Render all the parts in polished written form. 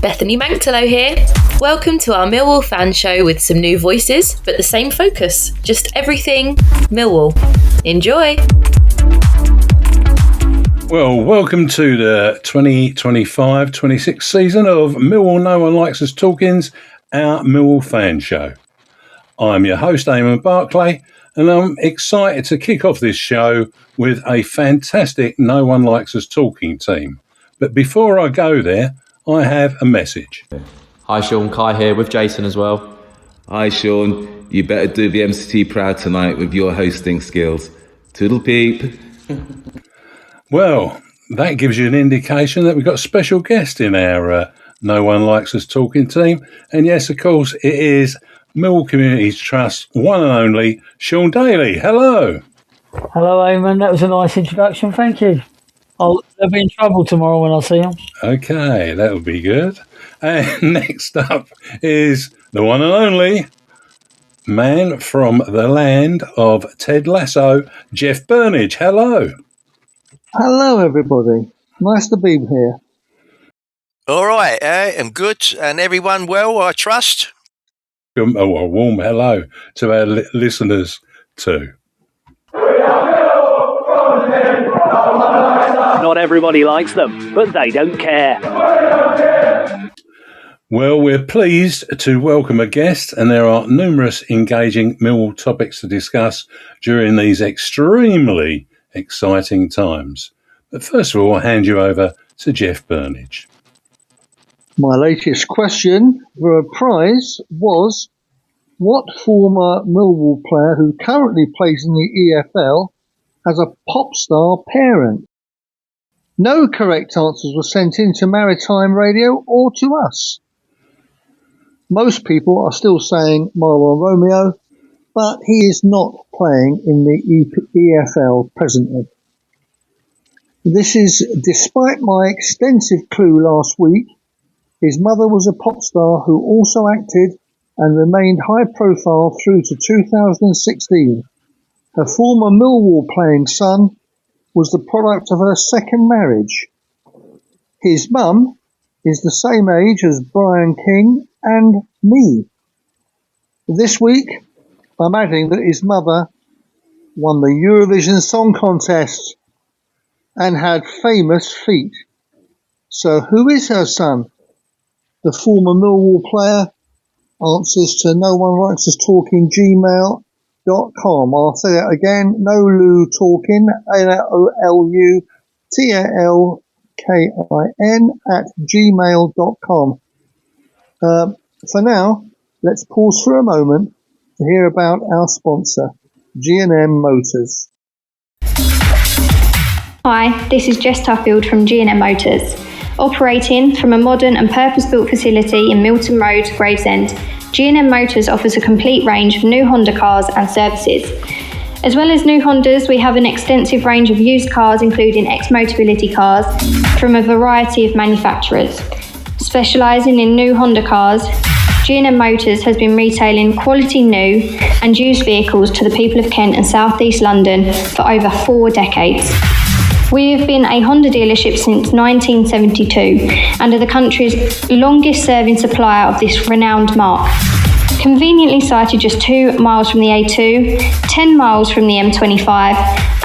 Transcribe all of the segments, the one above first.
Bethany Manctalo here. Welcome to our Millwall Fans Show with some new voices, but the same focus. Just everything Millwall. Enjoy! Well, welcome to the 2025-26 season of Millwall No One Likes Talkin's Our Millwall Fans Show. I'm your host, Eamonn Barclay, and I'm excited to kick off this show with a fantastic No One Likes Talking team. But before I go there, I have a message. Hi Sean, Kai here with Jason as well. Hi Sean, you better do the MCT proud tonight with your hosting skills. Toodle peep. Well, that gives you an indication that we've got a special guest in our No One Likes Us Talking team. And yes, of course, it is Millwall Community Trust one and only Sean Daly. Hello. Hello, Eamonn. That was a nice introduction. Thank you. They'll be in trouble tomorrow when I see them. Okay, that'll be good. And next up is the one and only man from the land of Ted Lasso, Jeff Burnige. Hello. Hello, everybody. Nice to be here. All right, I'm good. And everyone well, I trust? A warm hello to our listeners too. Not everybody likes them, but they don't care. Well, we're pleased to welcome a guest, and there are numerous engaging Millwall topics to discuss during these extremely exciting times. But first of all, I'll hand you over to Jeff Burnige. My latest question for a prize was, what former Millwall player who currently plays in the EFL has a pop star parent? No correct answers were sent in to Maritime Radio or to us. Most people are still saying Marlon Romeo, but he is not playing in the EFL presently. This is despite my extensive clue last week. His mother was a pop star who also acted and remained high profile through to 2016. Her former Millwall playing son was the product of her second marriage. His mum is the same age as Brian King and me. This week, I'm adding that his mother won the Eurovision Song Contest and had famous feet. So who is her son? The former Millwall player? Answers to No One Likes Us Talking gmail.com. I'll say that again. Nolu Talkin, NOLUTALKIN @gmail.com. For now, let's pause for a moment to hear about our sponsor, G&M Motors. Hi, this is Jess Tuffield from G&M Motors. Operating from a modern and purpose-built facility in Milton Road, Gravesend, G&M Motors offers a complete range of new Honda cars and services. As well as new Hondas, we have an extensive range of used cars, including ex-Motability cars from a variety of manufacturers. Specialising in new Honda cars, G&M Motors has been retailing quality new and used vehicles to the people of Kent and South East London for over 4 decades. We have been a Honda dealership since 1972 and are the country's longest serving supplier of this renowned mark. Conveniently sited just 2 miles from the A2, 10 miles from the M25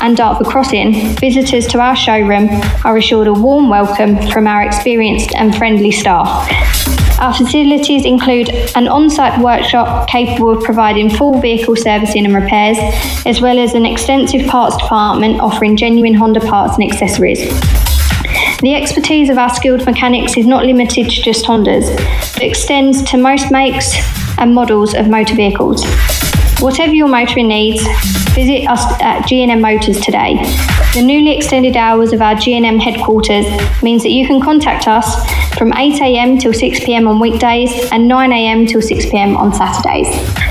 and Dartford Crossing, visitors to our showroom are assured a warm welcome from our experienced and friendly staff. Our facilities include an on-site workshop capable of providing full vehicle servicing and repairs, as well as an extensive parts department offering genuine Honda parts and accessories. The expertise of our skilled mechanics is not limited to just Hondas, but extends to most makes and models of motor vehicles. Whatever your motoring needs, visit us at G&M Motors today. The newly extended hours of our G&M headquarters means that you can contact us from 8 a.m. till 6 p.m. on weekdays and 9 a.m. till 6 p.m. on Saturdays.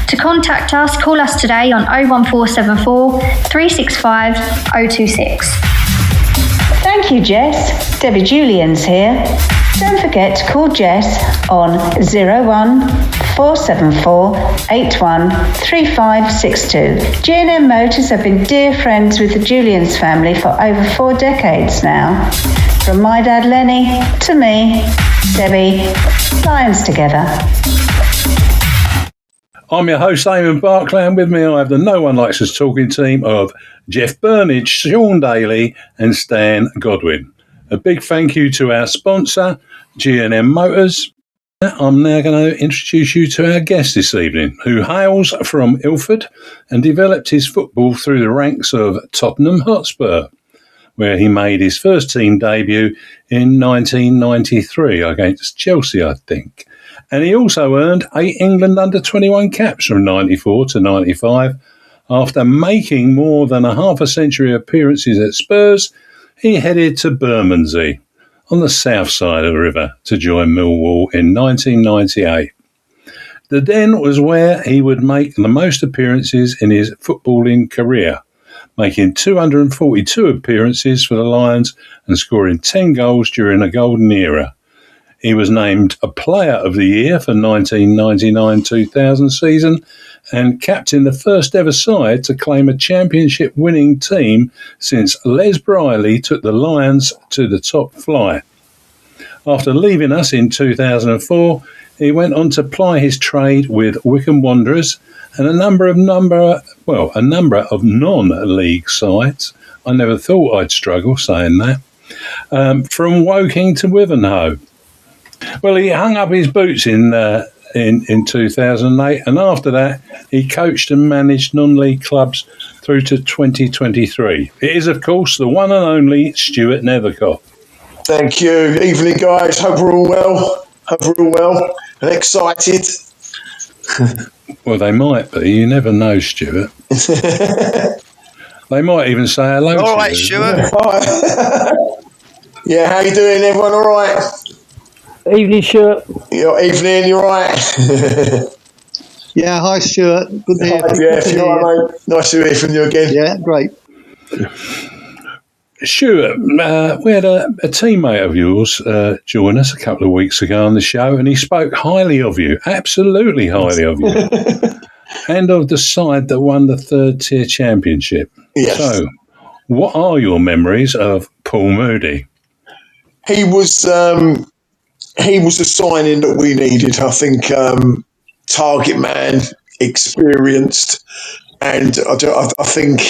To contact us, call us today on 01474 365 026. Thank you, Jess. Debbie Julian's here. Don't forget to call Jess on 01474 813562. G&M Motors have been dear friends with the Julians family for over 4 decades now. From my dad Lenny to me. Debbie, Lions together. I'm your host, Eamonn Barclay, and with me I have the No One Likes Talkin team of Jeff Burnige, Sean Daly and Stan Godwin. A big thank you to our sponsor, G&M Motors. I'm now going to introduce you to our guest this evening, who hails from Ilford and developed his football through the ranks of Tottenham Hotspur, where he made his first team debut in 1993 against Chelsea, I think. And he also earned 8 England under-21 caps from 94 to 95. After making more than a half a century of appearances at Spurs, he headed to Bermondsey on the south side of the river to join Millwall in 1998. The Den was where he would make the most appearances in his footballing career, making 242 appearances for the Lions and scoring 10 goals during a golden era. He was named a Player of the Year for 1999-2000 season and captained the first ever side to claim a championship winning team since Les Briley took the Lions to the top flight. After leaving us in 2004, he went on to ply his trade with Wycombe Wanderers and a number of non-league sides. I never thought I'd struggle saying that. From Woking to Wivenhoe. Well, he hung up his boots in 2008, and after that, he coached and managed non-league clubs through to 2023. It is, of course, the one and only Stuart Nethercott. Thank you. Evening, guys. Hope we're all well. And excited. Well, they might be. You never know, Stuart. They might even say hello all to right, you. Stuart. Yeah, how you doing, everyone? All right? Evening, Stuart. Evening, you all right? Yeah, hi Stuart. Good to hear from you. Jeff, you all right, mate? Nice to hear from you again. Yeah, great. Stuart, we had a teammate of yours join us a couple of weeks ago on the show, and he spoke highly of you, absolutely highly of you, and of the side that won the third-tier championship. Yes. So, what are your memories of Paul Moody? He was a signing that we needed. I think target man, experienced, and I think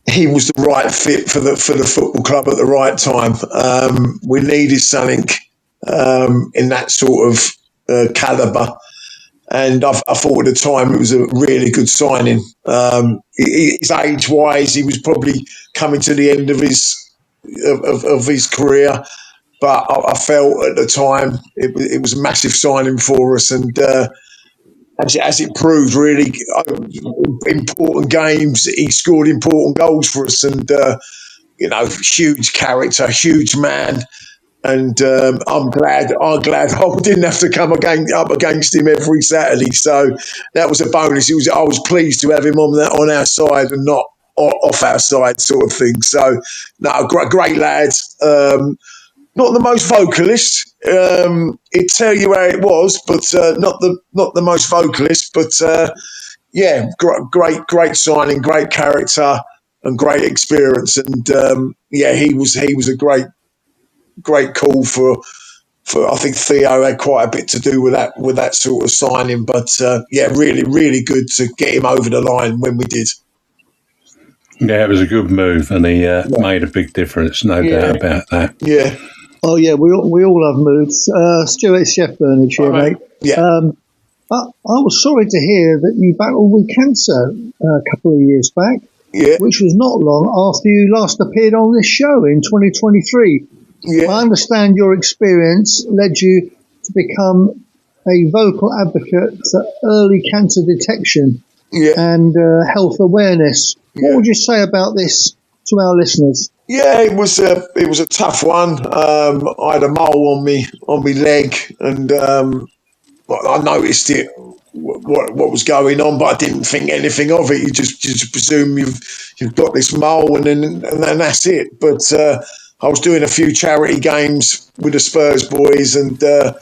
he was the right fit for the football club at the right time. We needed something in that sort of calibre, and I thought at the time it was a really good signing. His age-wise, he was probably coming to the end of his career. But I felt at the time it was a massive signing for us, and as it proved, really important games. He scored important goals for us, and huge character, huge man. And I'm glad I didn't have to come up against him every Saturday. So that was a bonus. I was pleased to have him on our side and not off our side, sort of thing. So no, great lads. Not the most vocalist. He'd tell you how it was, but not the most vocalist. But great signing, great character, and great experience. And he was a great call for. I think Theo had quite a bit to do with that sort of signing. But really, really good to get him over the line when we did. Yeah, it was a good move, and he made a big difference, no doubt about that. Yeah. Oh yeah, we all have moods. Stuart, it's Jeff Burnige here, mate. Yeah. I was sorry to hear that you battled with cancer a couple of years back, which was not long after you last appeared on this show in 2023. Yeah. I understand your experience led you to become a vocal advocate for early cancer detection and health awareness. What would you say about this to our listeners? Yeah, it was a tough one. I had a mole on me leg, and I noticed it, what was going on, but I didn't think anything of it. You just presume you've got this mole, and then that's it. But I was doing a few charity games with the Spurs boys, and the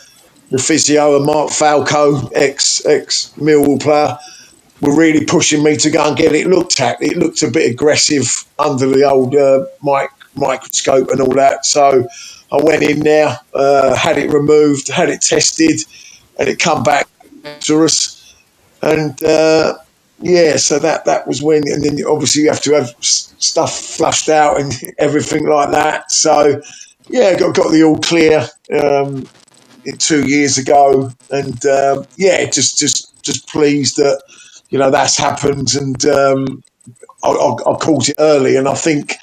physio and Mark Falco, ex Millwall player, were really pushing me to go and get it looked at. It looked a bit aggressive under the old microscope and all that. So I went in there, had it removed, had it tested, and it come back to us. And so that was when, and then obviously you have to have stuff flushed out and everything like that. So got the all clear 2 years ago, and just pleased that that's happened, and I caught it early, and I think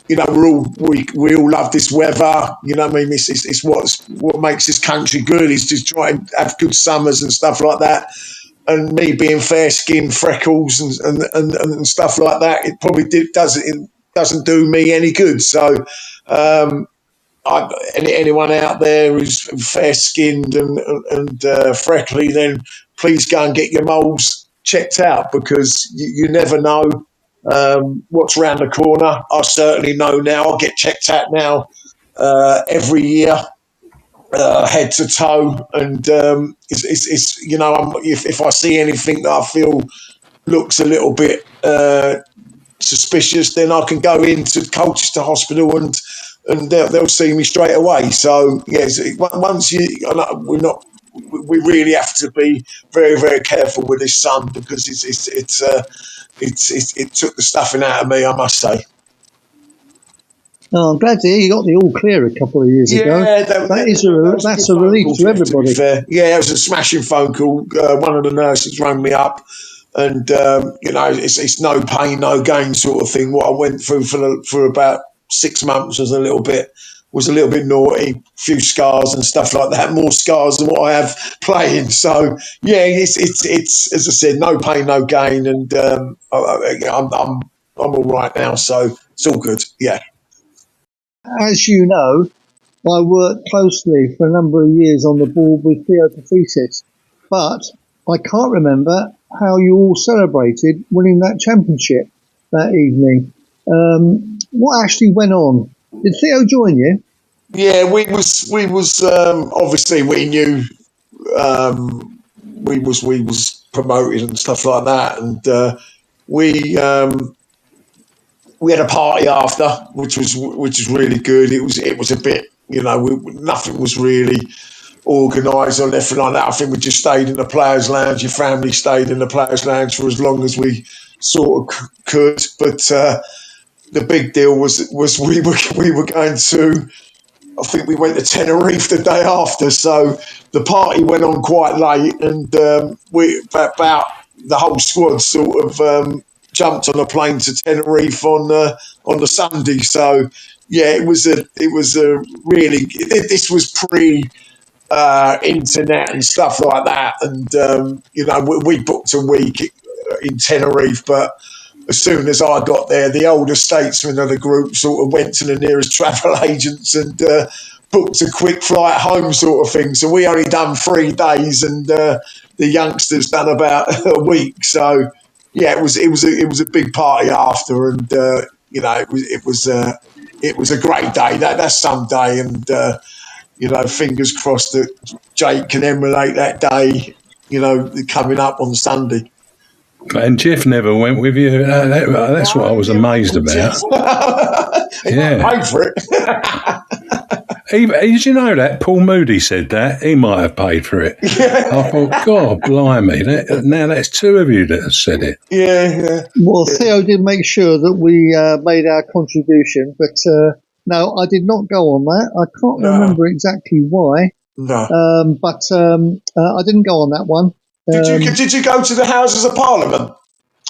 we all love this weather. You know what I mean? It's what makes this country good is just try and have good summers and stuff like that. And me being fair skinned, freckles and stuff like that, it probably doesn't do me any good. So anyone out there who's fair skinned and freckly, then please go and get your moles checked out, because you never know what's around the corner. I certainly know now. I get checked out now every year, head to toe, and it's if I see anything that I feel looks a little bit suspicious, then I can go into Colchester Hospital and they'll see me straight away. So once we really have to be very, very careful with this sun, because it took the stuffing out of me, I must say. Oh, I'm glad to hear you got the all clear a couple of years ago. That's a relief to everybody. It was a smashing phone call. One of the nurses rang me up, and it's no pain, no gain sort of thing. What I went through for about 6 months was a little bit naughty, a few scars and stuff like that, more scars than what I have playing. So it's as I said, no pain, no gain, and I'm all right now, so it's all good. Yeah. As you know, I worked closely for a number of years on the board with Theo Pathesis, but I can't remember how you all celebrated winning that championship that evening. What actually went on? Did Theo join you? Yeah, we was obviously we knew we was promoted and stuff like that, and we had a party after, which was really good. It was a bit, nothing was really organised or anything like that. I think we just stayed in the players' lounge. Your family stayed in the players' lounge for as long as we sort of could. But the big deal was we were going to. I think we went to Tenerife the day after, so the party went on quite late, and we about the whole squad sort of jumped on a plane to Tenerife on the Sunday. So it was a really, this was pre internet and stuff like that, and we booked a week in Tenerife, but as soon as I got there, the older statesmen of the group sort of went to the nearest travel agents and booked a quick flight home sort of thing. So we only done 3 days, and the youngsters done about a week. So it was a big party after, and it was a great day. That's some day, and fingers crossed that Jake can emulate that day. Coming up on Sunday. And Jeff never went with you. That's what I was amazed about. Yeah, paid for it. Did you know that Paul Moody said that he might have paid for it? Yeah. I thought, God, blimey! Now that's 2 of you that have said it. Yeah. Well, Theo did make sure that we made our contribution, but no, I did not go on that. I can't remember exactly why. No. But I didn't go on that one. Did you go to the Houses of Parliament?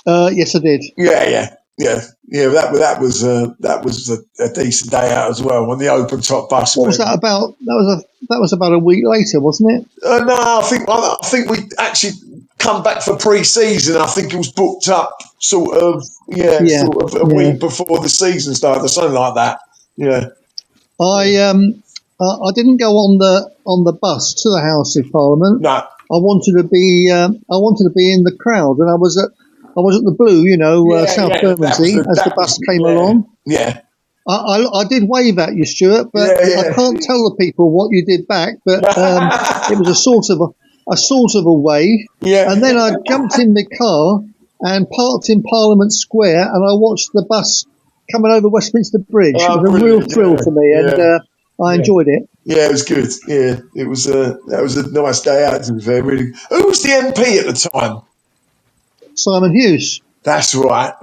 Yes, I did. Yeah. That was a decent day out as well on the open top bus. What was that about? That was about a week later, wasn't it? No, I think we actually come back for pre-season. I think it was booked up sort of a week before the season started, or something like that. Yeah. I didn't go on the bus to the House of Parliament. No. I wanted to be in the crowd, and I was at the Blue, South Bermondsey, as the bus came along. Yeah. I did wave at you, Stuart, but I can't tell the people what you did back. But it was a sort of a wave. Yeah. And then I jumped in my car and parked in Parliament Square, and I watched the bus coming over Westminster Bridge. Oh, it was a real thrill for me, and I enjoyed it. Yeah, it was good. Yeah, it was. That was a nice day out. To be fair, really. Who was the MP at the time? Simon Hughes. That's right.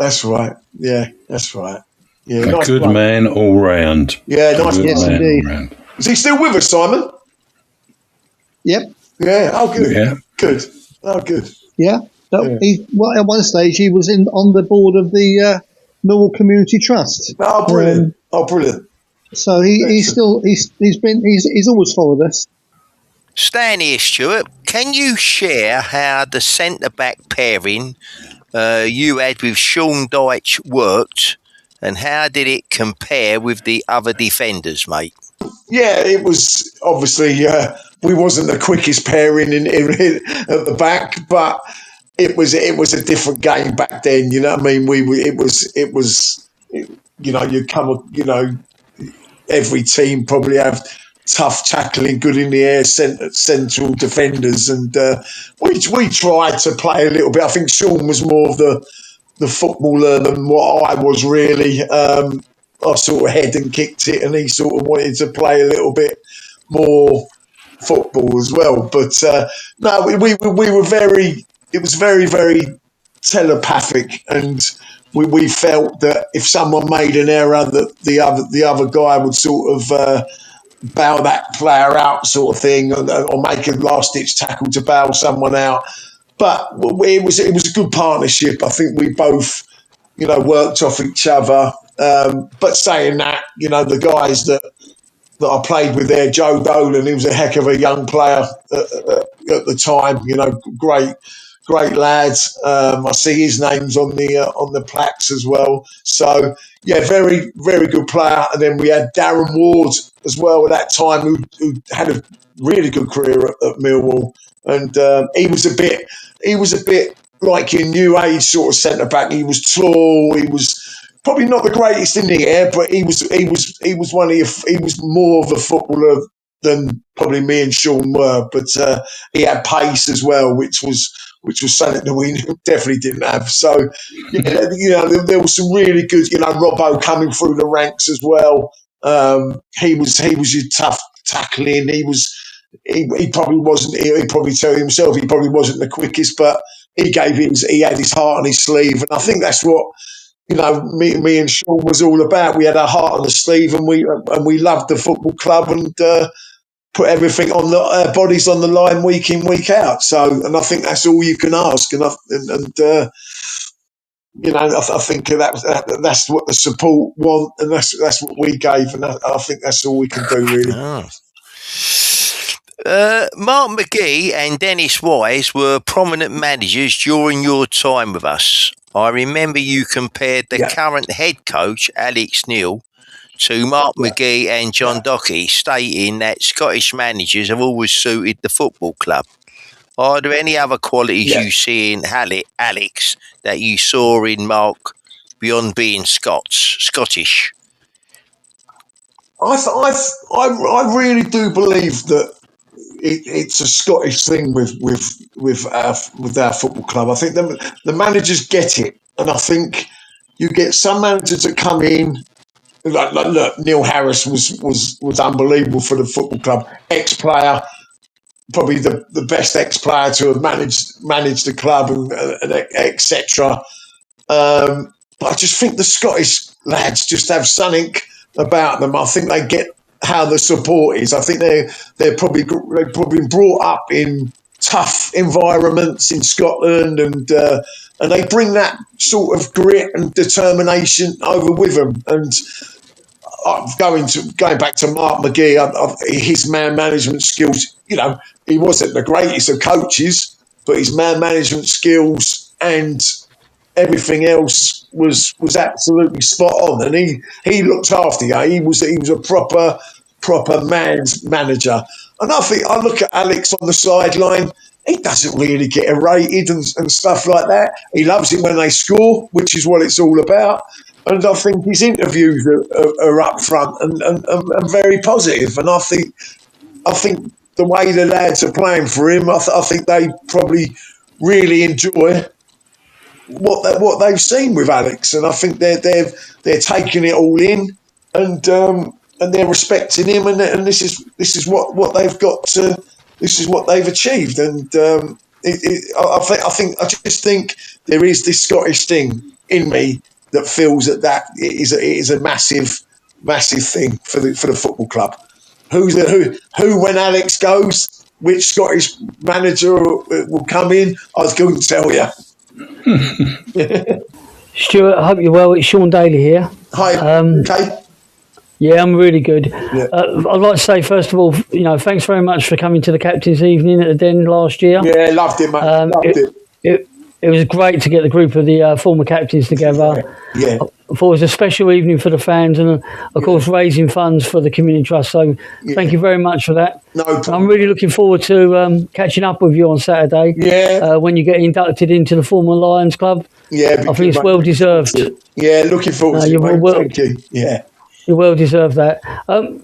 Yeah, that's right. Yeah, A nice good bloke. man all round. Yeah, nice. Yes, bloke. indeed. All round. Is he still with us, Simon? Yep. Yeah. Oh, good. Yeah. Good. Oh, good. Yeah. At one stage, he was on the board of the Millwall Community Trust. Oh, brilliant! Brilliant. So he's always followed us. Stan here, Stuart. Can you share how the centre-back pairing you had with Sean Dyche worked, and how did it compare with the other defenders, mate? Yeah, it was obviously we wasn't the quickest pairing in at the back, but it was a different game back then. You know what I mean? Every team probably have tough tackling, good in the air, central defenders, and we tried to play a little bit. I think Sean was more of the footballer than what I was really. I sort of head and kicked it, and he sort of wanted to play a little bit more football as well. But no, we were very. It was very, very telepathic, and we felt that if someone made an error, that the other guy would sort of bail that player out, sort of thing, or make a last ditch tackle to bail someone out. But it was a good partnership. I think we both, worked off each other. But saying that, the guys that I played with there, Joe Dolan, he was a heck of a young player at the time. Great lads. I see his name's on the plaques as well. So yeah, very, very good player. And then we had Darren Ward as well at that time, who had a really good career at Millwall. And he was a bit like your new age sort of centre back. He was tall. He was probably not the greatest in the air, but he was more of a footballer than probably me and Sean were. But he had pace as well, which was something that we definitely didn't have. So there was some really good, Robbo coming through the ranks as well. He was your tough tackling. He probably wasn't. He'd probably tell you himself he probably wasn't the quickest, but he had his heart on his sleeve, and I think that's what me and Sean was all about. We had our heart on the sleeve, and we loved the football club, and put everything on our bodies on the line week in, week out. So, and I think that's all you can ask, and I think that's what the support want, and that's what we gave, and I think that's all we can do really. Oh. Mark McGee and Dennis Wise were prominent managers during your time with us. I remember you compared the current head coach, Alex Neil, to Mark McGee and John Dockey, stating that Scottish managers have always suited the football club. Are there any other qualities you see in Alex that you saw in Mark beyond being Scottish? I really do believe that it's a Scottish thing with our football club. I think the managers get it, and I think you get some managers that come in. Look, Neil Harris was unbelievable for the football club. Ex-player, probably the best ex-player to have managed the club and etc. But I just think the Scottish lads just have something about them. I think they get how the support is. I think they've probably brought up in tough environments in Scotland, and they bring that sort of grit and determination over with them. And going back to Mark McGee, his man management skills. He wasn't the greatest of coaches, but his man management skills and everything else was absolutely spot on, and he looked after you. He was a proper man's manager. And I think I look at Alex on the sideline. He doesn't really get rated and stuff like that. He loves it when they score, which is what it's all about. And I think his interviews are up front and very positive. And I think the way the lads are playing for him, I think they probably really enjoy what they've seen with Alex, and I think they're taking it all in, and they're respecting him, and this is what they've got to, this is what they've achieved, and I just think there is this Scottish thing in me that feels that it is a massive thing for the football club. Who when Alex goes, which Scottish manager will come in? I couldn't tell you. Stuart, I hope you're well. It's Sean Daly here. Hi. Okay. Yeah, I'm really good. Yeah. I'd like to say, first of all, thanks very much for coming to the captain's evening at the Den last year. Yeah, loved it, mate. Loved it. It was great to get the group of the former captains together. Yeah. I thought it was a special evening for the fans and, of course, raising funds for the Community Trust. So thank you very much for that. No problem. I'm really looking forward to catching up with you on Saturday. Yeah. When you get inducted into the former Lions Club. Yeah. I think it's well deserved. Yeah, looking forward to it, mate. Thank you. Yeah. You well deserve that. On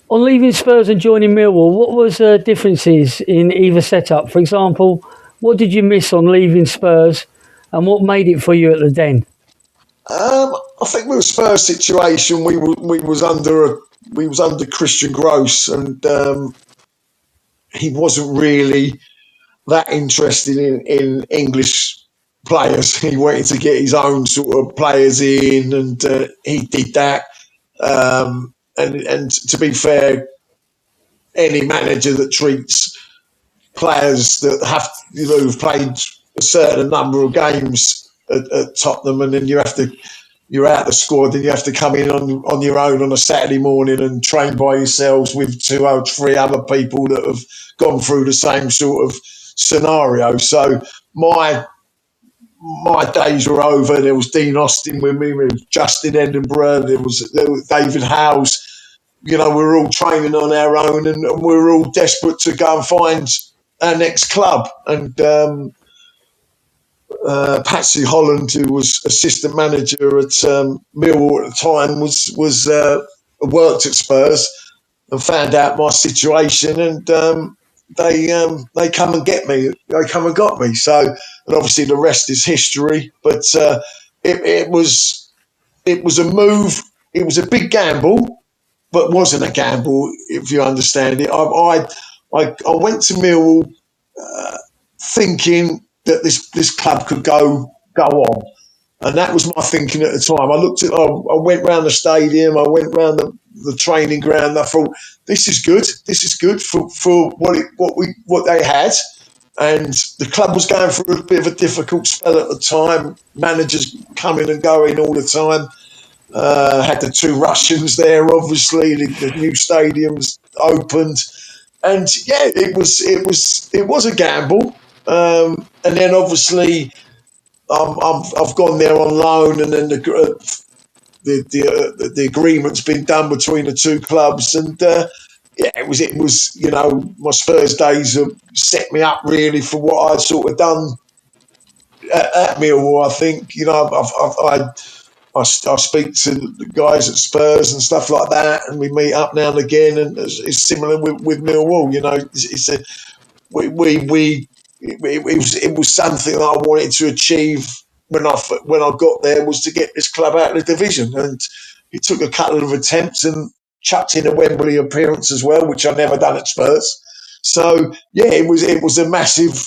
leaving Spurs and joining Millwall, what was the differences in either setup? For example, what did you miss on leaving Spurs, and what made it for you at the Den? I think with the Spurs situation, we was under Christian Gross, and he wasn't really that interested in English players. He wanted to get his own sort of players in, and he did that. And to be fair, any manager that treats players that who've played a certain number of games at Tottenham, and then you're out the squad, and you have to come in on your own on a Saturday morning and train by yourselves with 2 or 3 other people that have gone through the same sort of scenario. So my days were over. There was Dean Austin with me, there was Justin Edinburgh, there was David Howes. We were all training on our own, and we were all desperate to go and find our next club. And Patsy Holland, who was assistant manager at Millwall at the time, was worked at Spurs and found out my situation, and they come and get me. They come and got me. So, and obviously the rest is history. But it was a move. It was a big gamble, but wasn't a gamble, if you understand it. I went to Millwall thinking that this club could go on, and that was my thinking at the time. I went round the stadium, I went round the training ground, and I thought, this is good. This is good for what they had. And the club was going through a bit of a difficult spell at the time. Managers coming and going all the time. Had the 2 Russians there, obviously. The new stadium's opened, and yeah, it was a gamble. And then obviously, I've gone there on loan, and then the agreement's been done between the 2 clubs, and it was my Spurs days have set me up really for what I'd sort of done at Millwall. I think I speak to the guys at Spurs and stuff like that, and we meet up now and again, and it's similar with Millwall. It was something that I wanted to achieve when I got there, was to get this club out of the division, and it took a couple of attempts, and chucked in a Wembley appearance as well, which I'd never done at Spurs. So yeah, it was a massive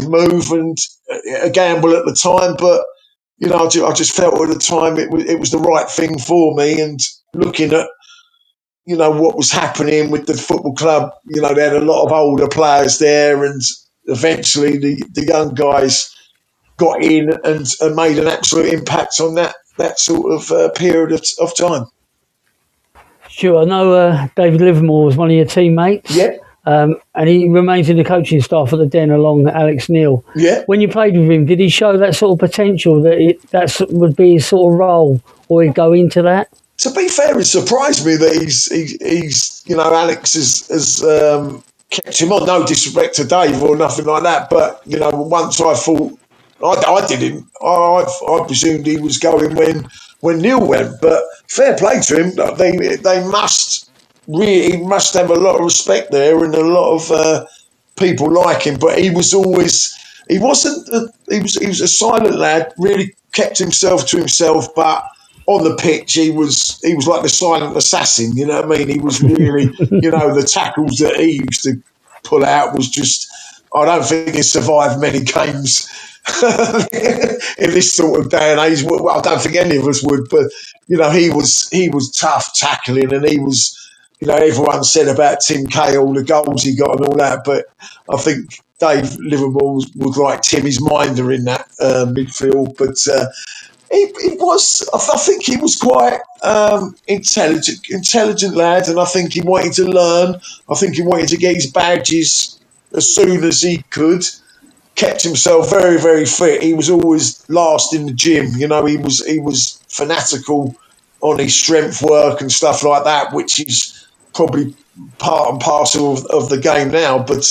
move and a gamble at the time, but I just felt at the time it was the right thing for me. And looking at what was happening with the football club, they had a lot of older players there, and eventually the young guys got in and made an absolute impact on that sort of period of time. Sure, I know David Livermore was one of your teammates. Yeah. And he remains in the coaching staff at the Den along Alex Neil. Yeah. When you played with him, did he show that sort of potential that that would be his sort of role, or he'd go into that? To be fair, it surprised me that he's Alex has kept him on. No disrespect to Dave or nothing like that, but once I thought I didn't. I presumed he was going when Neil went, but fair play to him. They must have a lot of respect there, and a lot of people like him. But he was always he wasn't. He was a silent lad. Really kept himself to himself, but on the pitch, he was like the silent assassin. You know what I mean? He was really, the tackles that he used to pull out was just. I don't think he survived many games in this sort of day and age. Well, I don't think any of us would, but he was tough tackling, and he was. Everyone said about Tim Cahill, the goals he got and all that, but I think Dave Livermore was like Timmy's minder in that midfield. But he was, I think he was quite intelligent lad, and I think he wanted to learn. I think he wanted to get his badges as soon as he could. Kept himself very, very fit. He was always last in the gym. He was fanatical on his strength work and stuff like that, which is probably part and parcel of the game now. But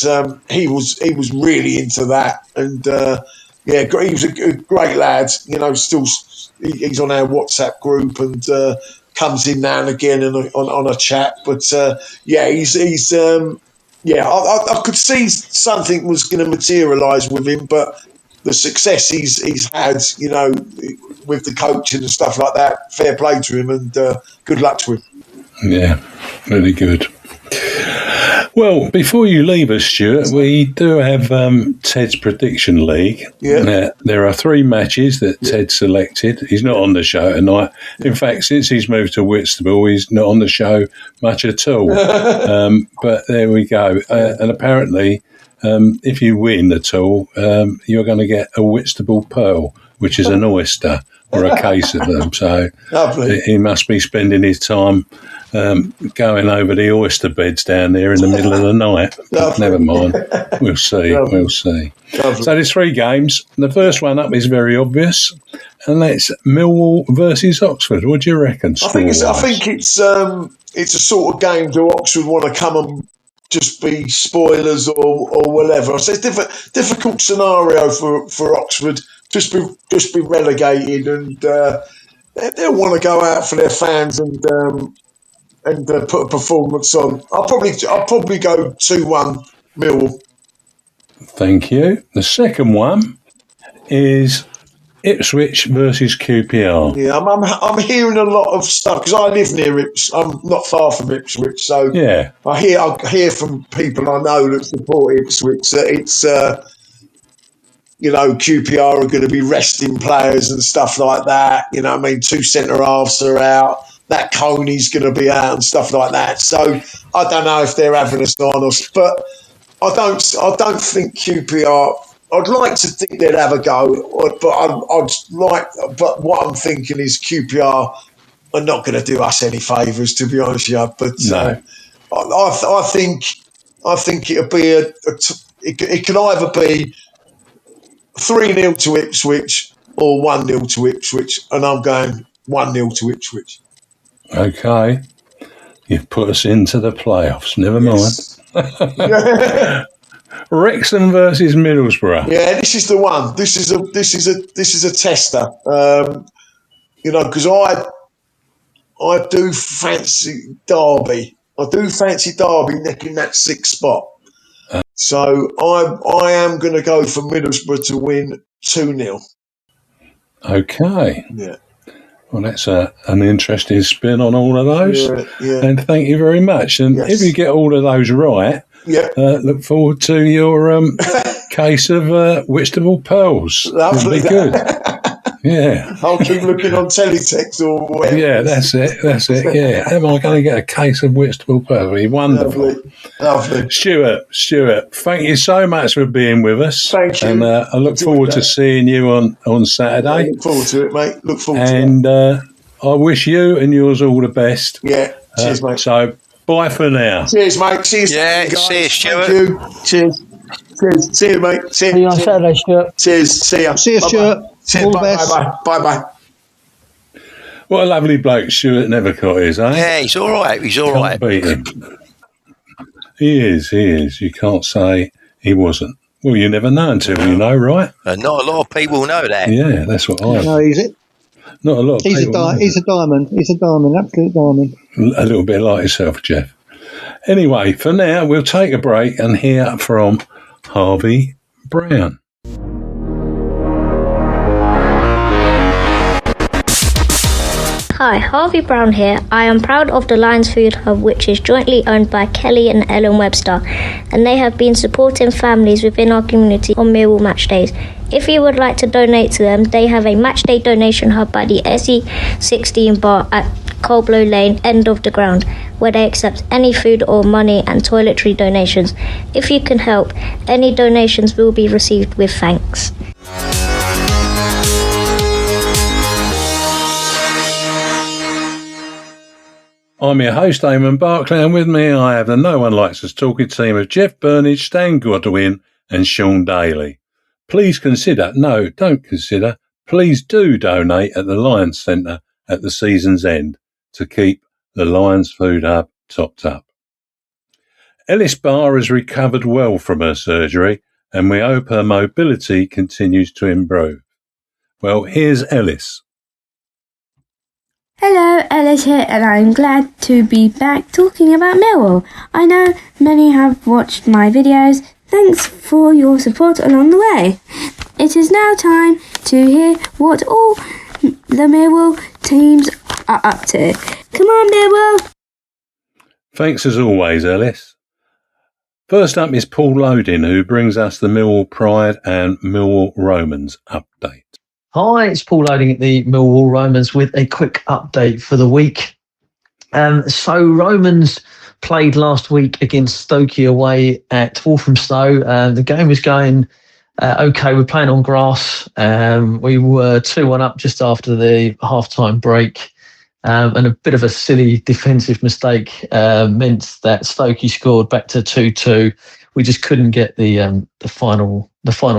he was really into that, and he was a great lad. Still he's on our WhatsApp group and comes in now and again and on a chat. But he's. I could see something was going to materialise with him, but the success he's had, with the coaching and stuff like that, fair play to him, and good luck to him. Yeah, really good. Well, before you leave us, Stuart, we do have Ted's Prediction League. Yeah. There are 3 matches that Ted selected. He's not on the show tonight. In fact, since he's moved to Whitstable, he's not on the show much at all. But there we go. And apparently, if you win at all, you're going to get a Whitstable Pearl, which is an oyster or a case of them. So he must be spending his time going over the oyster beds down there in the middle of the night. Never mind. We'll see. We'll see. So there's 3 games. The first one up is very obvious, and that's Millwall versus Oxford. What do you reckon? I think it's a sort of game do Oxford want to come and just be spoilers or whatever. So it's difficult scenario for Oxford. Just be relegated, and they'll want to go out for their fans and put a performance on. I'll probably go 2-1 Millwall. Thank you. The second one is Ipswich versus QPR. Yeah, I'm hearing a lot of stuff because I live near Ipswich. I'm not far from Ipswich, so yeah, I hear from people I know that support Ipswich that it's QPR are going to be resting players and stuff like that. 2 centre halves are out. That Coney's going to be out and stuff like that. So I don't know if they're having us on us, but I don't think QPR. I'd like to think they'd have a go, but what I'm thinking is QPR are not going to do us any favours, to be honest with you. But no. I think it'll be it can either be 3-0 to Ipswich or 1-0 to Ipswich, and I'm going 1-0 to Ipswich. Okay. You've put us into the playoffs. Never mind. Wrexham versus Middlesbrough. Yeah, this is the one. This is a tester. Because I do fancy Derby. I do fancy Derby necking that 6th spot. So I am going to go for Middlesbrough to win 2-0. Okay. Yeah. Well, that's an interesting spin on all of those. Yeah. And thank you very much. And if you get all of those right, look forward to your case of Whitstable Pearls. Lovely. It'll be good. Yeah. I'll keep looking on teletext or whatever. Yeah, that's it. Yeah. Am I going to get a case of Whitstable Pearls? Wonderful. Lovely. Stuart, thank you so much for being with us. Thank you. And I look forward to seeing you on Saturday. I look forward to it, mate. Look forward to it. And I wish you and yours all the best. Yeah. Cheers, mate. So, bye for now. Cheers, mate. Cheers. Yeah, see you, Stuart. Thank you. Cheers. See you, mate. See you on Saturday, Stuart. Cheers. See you. See you, Stuart. Cheers. Bye. What a lovely bloke Stuart Nethercott is, eh? Yeah, he's all right. Can't beat him. He is. You can't say he wasn't. Well, you never know until you know, right? Not a lot of people know that. Yeah, that's what I... No, not a lot of people. He's a diamond. He's a diamond, absolute diamond. A little bit like yourself, Jeff. Anyway, for now, we'll take a break and hear from Harvey Brown. Hi, Harvey Brown here. I am proud of the Lions Food Hub, which is jointly owned by Kelly and Ellen Webster, and they have been supporting families within our community on Millwall match days. If you would like to donate to them, they have a match day donation hub by the SE16 bar at Coldblow Lane, end of the ground, where they accept any food or money and toiletry donations. If you can help, any donations will be received with thanks. I'm your host, Eamonn Barclay, and with me I have the No One Likes Talkin team of Jeff Burnige, Stan Godwin and Sean Daly. Please consider, no, don't consider, please do donate at the Lions Centre at the season's end to keep the Lions Food Hub topped up. Ellis Barr has recovered well from her surgery, and we hope her mobility continues to improve. Well, here's Ellis. Hello, Ellis here, and I'm glad to be back talking about Millwall. I know many have watched my videos. Thanks for your support along the way. It is now time to hear what all the Millwall teams are up to. Come on, Millwall! Thanks as always, Ellis. First up is Paul Lodin, who brings us the Millwall Pride and Millwall Romans update. Hi, it's Paul Lodin at the Millwall Romans with a quick update for the week. So Romans played last week against Stokey away at Walthamstow. The game was going okay. We're playing on grass. We were 2-1 up just after the half-time break. And a bit of a silly defensive mistake meant that Stokey scored back to 2-2. We just couldn't get the final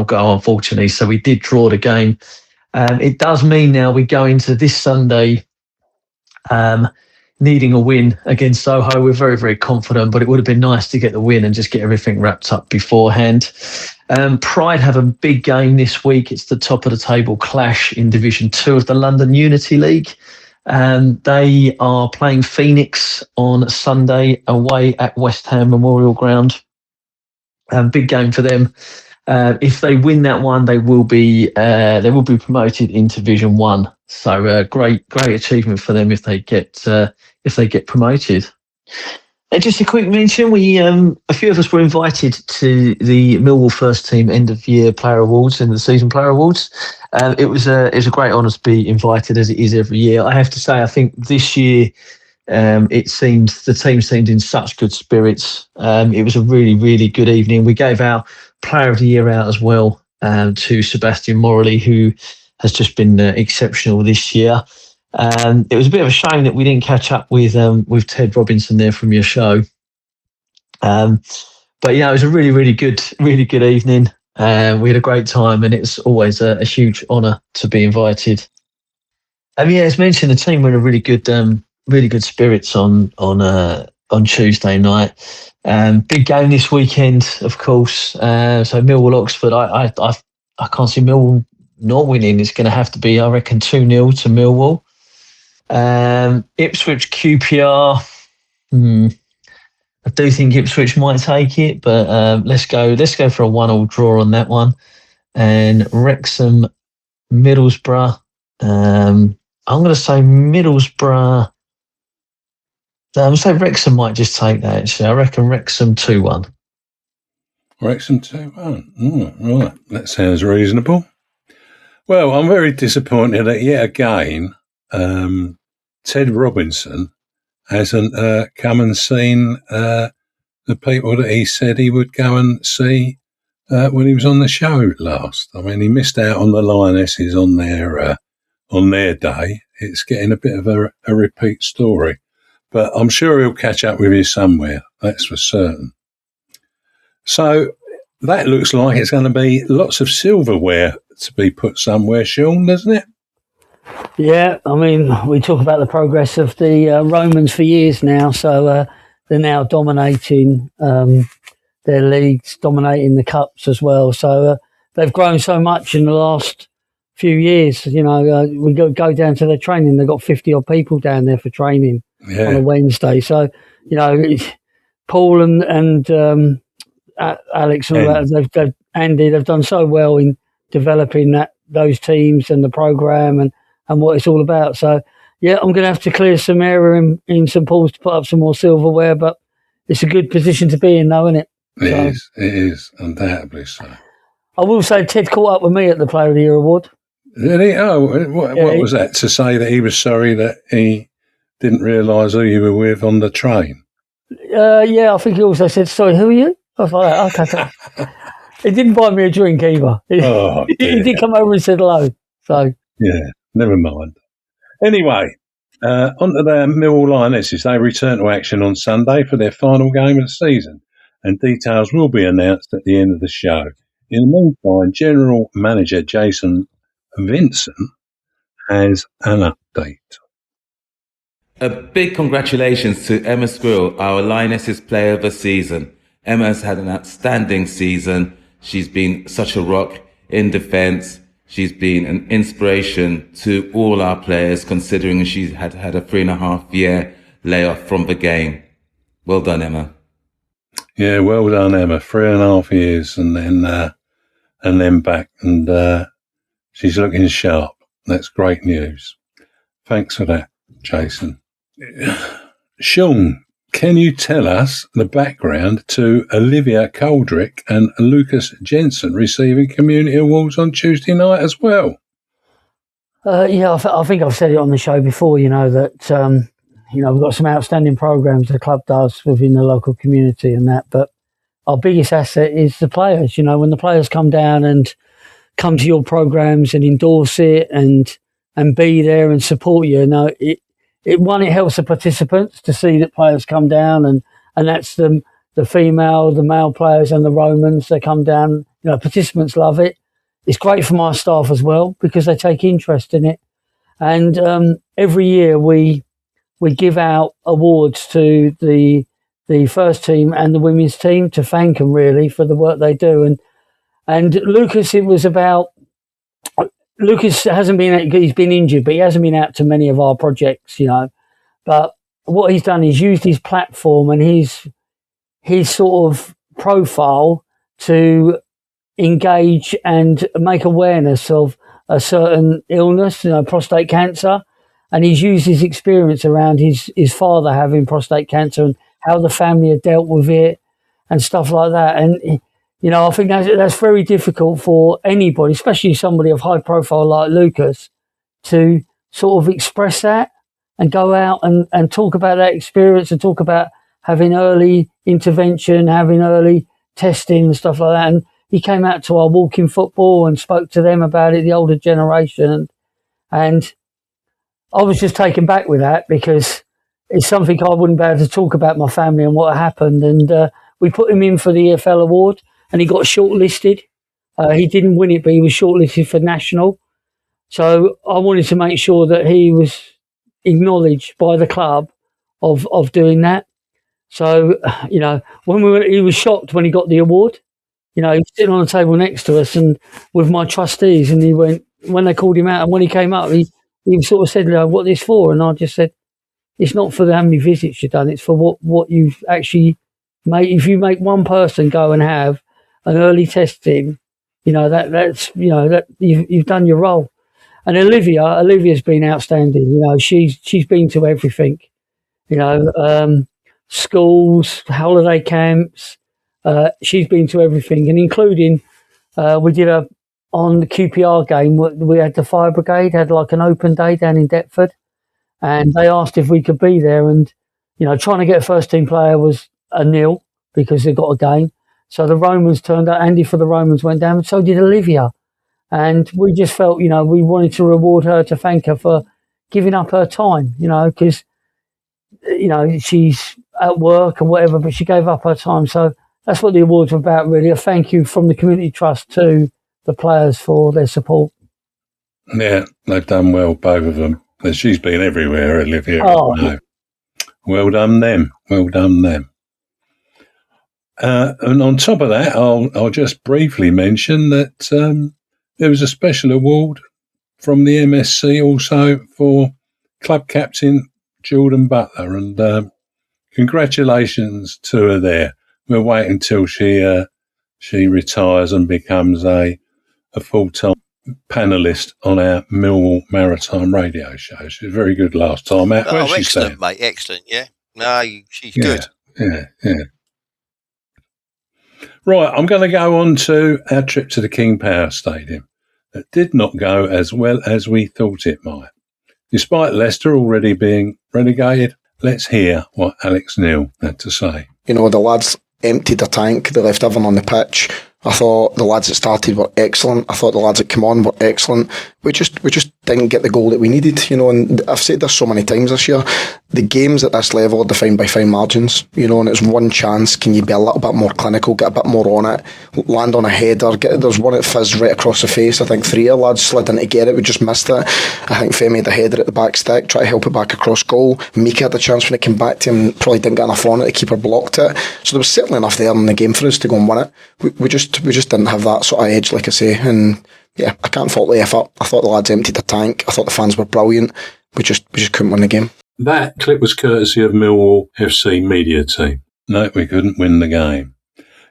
goal, unfortunately. So we did draw the game. It does mean now we go into this Sunday needing a win against Soho. We're very, very confident, but it would have been nice to get the win and just get everything wrapped up beforehand. Pride have a big game this week. It's the top of the table clash in Division 2 of the London Unity League. They are playing Phoenix on Sunday away at West Ham Memorial Ground. Big game for them. If they win that one, they will be promoted into Division 1. So great achievement for them if they get promoted. Just a quick mention: a few of us were invited to the Millwall First Team End of Year Player Awards and the Season Player Awards. It was a great honour to be invited, as it is every year. I have to say, I think this year the team seemed in such good spirits. It was a really, really good evening. We gave our Player of the Year out as well to Sebastian Morley, who has just been exceptional this year. It was a bit of a shame that we didn't catch up with Ted Robinson there from your show. But yeah, it was a really, really good evening. We had a great time, and it's always a huge honour to be invited. As mentioned, the team were in a really good spirits on Tuesday night. Big game this weekend, of course. So Millwall Oxford, I can't see Millwall not winning. It's going to have to be, I reckon, 2-0 to Millwall. Ipswich QPR. I do think Ipswich might take it, but let's go for a 1-1 draw on that one. And Wrexham Middlesbrough. I'm going to say Middlesbrough. I'm going to say Wrexham might just take that, actually. I reckon Wrexham 2-1. Wrexham 2-1. Right, that sounds reasonable. Well, I'm very disappointed that yet again Ted Robinson hasn't come and seen the people that he said he would go and see when he was on the show last. I mean, he missed out on the Lionesses on their day. It's getting a bit of a repeat story. But I'm sure he'll catch up with you somewhere, that's for certain. So that looks like it's going to be lots of silverware to be put somewhere, Sean, doesn't it? Yeah, I mean, we talk about the progress of the Romans for years now, so they're now dominating their leagues, dominating the cups as well. So they've grown so much in the last few years. We go down to their training. They've got 50-odd people down there for training on a Wednesday. So, Paul and Alex and all that, Andy, they've done so well in developing those teams and the programme and what it's all about. So, yeah, I'm going to have to clear some area in St Paul's to put up some more silverware, but it's a good position to be in, though, isn't it? It is, undoubtedly so. I will say Ted caught up with me at the Player of the Year award. Did he? Oh, what was that? To say that he was sorry that he didn't realise who you were with on the train? Yeah, I think he also said, sorry, who are you? I was like, okay. He didn't buy me a drink either. Oh, he did come over and said hello. So yeah, never mind. Anyway, on to the Millwall Lionesses. They return to action on Sunday for their final game of the season, and details will be announced at the end of the show. In the meantime, General Manager Jason Vincent has an update. A big congratulations to Emma Squirrel, our Lionesses Player of the Season. Emma's had an outstanding season. She's been such a rock in defence. She's been an inspiration to all our players, considering she had a 3.5-year layoff from the game. Well done, Emma. Yeah, well done, Emma. 3.5 years and then back, and she's looking sharp. That's great news. Thanks for that, Jason. Sean, can you tell us the background to Olivia Coldrick and Lucas Jensen receiving community awards on Tuesday night as well? Yeah, I think I've said it on the show before, that, we've got some outstanding programs the club does within the local community and that, but our biggest asset is the players. When the players come down and come to your programs and endorse it and be there and support you, it helps the participants to see that players come down and that's the female, the male players and the Romans. They come down, participants love it. It's great for my staff as well because they take interest in it. And every year we give out awards to the first team and the women's team to thank them really for the work they do. And Lucas, Lucas he's been injured, but he hasn't been out to many of our projects, But what he's done is used his platform and his sort of profile to engage and make awareness of a certain illness, prostate cancer. And he's used his experience around his father having prostate cancer and how the family had dealt with it and stuff like that. And I think that's very difficult for anybody, especially somebody of high profile like Lucas, to sort of express that and go out and talk about that experience and talk about having early intervention, having early testing and stuff like that. And he came out to our walking football and spoke to them about it, the older generation. And I was just taken back with that because it's something I wouldn't be able to talk about my family and what happened. And we put him in for the EFL award and he got shortlisted. He didn't win it, but he was shortlisted for national. So I wanted to make sure that he was acknowledged by the club of doing that. So, he was shocked when he got the award. He was sitting on the table next to us and with my trustees, and he went, when they called him out and when he came up, he sort of said, what is this for? And I just said, it's not for how many visits you've done, it's for what you've actually made. If you make one person go and have an early testing, that's you've done your role. And Olivia's been outstanding. She's been to everything, schools, holiday camps. She's been to everything, and including we did on the QPR game. We had the fire brigade had like an open day down in Deptford, and they asked if we could be there. And trying to get a first team player was a nil because they got a game. So the Romans turned up. Andy for the Romans went down, and so did Olivia. And we just felt, we wanted to reward her, to thank her for giving up her time, because, she's at work and whatever, but she gave up her time. So that's what the awards were about, really. A thank you from the Community Trust to the players for their support. Yeah, they've done well, both of them. She's been everywhere, Olivia. Oh. Well done them. Well done them. And on top of that, I'll just briefly mention that there was a special award from the MSC also for club captain Jordan Butler, and congratulations to her there. We'll wait until she retires and becomes a full-time panellist on our Millwall Maritime radio show. She was very good last time out. Oh, excellent, mate. Excellent, yeah. No, she's good. Yeah. Right, I'm going to go on to our trip to the King Power Stadium. That did not go as well as we thought it might. Despite Leicester already being relegated, let's hear what Alex Neil had to say. You know, the lads emptied the tank. They left everyone on the pitch. I thought the lads that started were excellent. I thought the lads that came on were excellent. We just didn't get the goal that we needed, you know, and I've said this so many times this year. The games at this level are defined by fine margins, you know, and it's one chance. Can you be a little bit more clinical, get a bit more on it, land on a header? There's one at Fizz right across the face. I think 3 of lads slid in to get it. We just missed it. I think Femi had a header at the back stick, tried to help it back across goal. Mika had the chance when it came back to him, probably didn't get enough on it. The keeper blocked it. So there was certainly enough there in the game for us to go and win it. We just didn't have that sort of edge, like I say, and yeah, I can't fault the effort. I thought the lads emptied the tank. I thought the fans were brilliant. We just couldn't win the game. That clip was courtesy of Millwall FC media team. No, we couldn't win the game.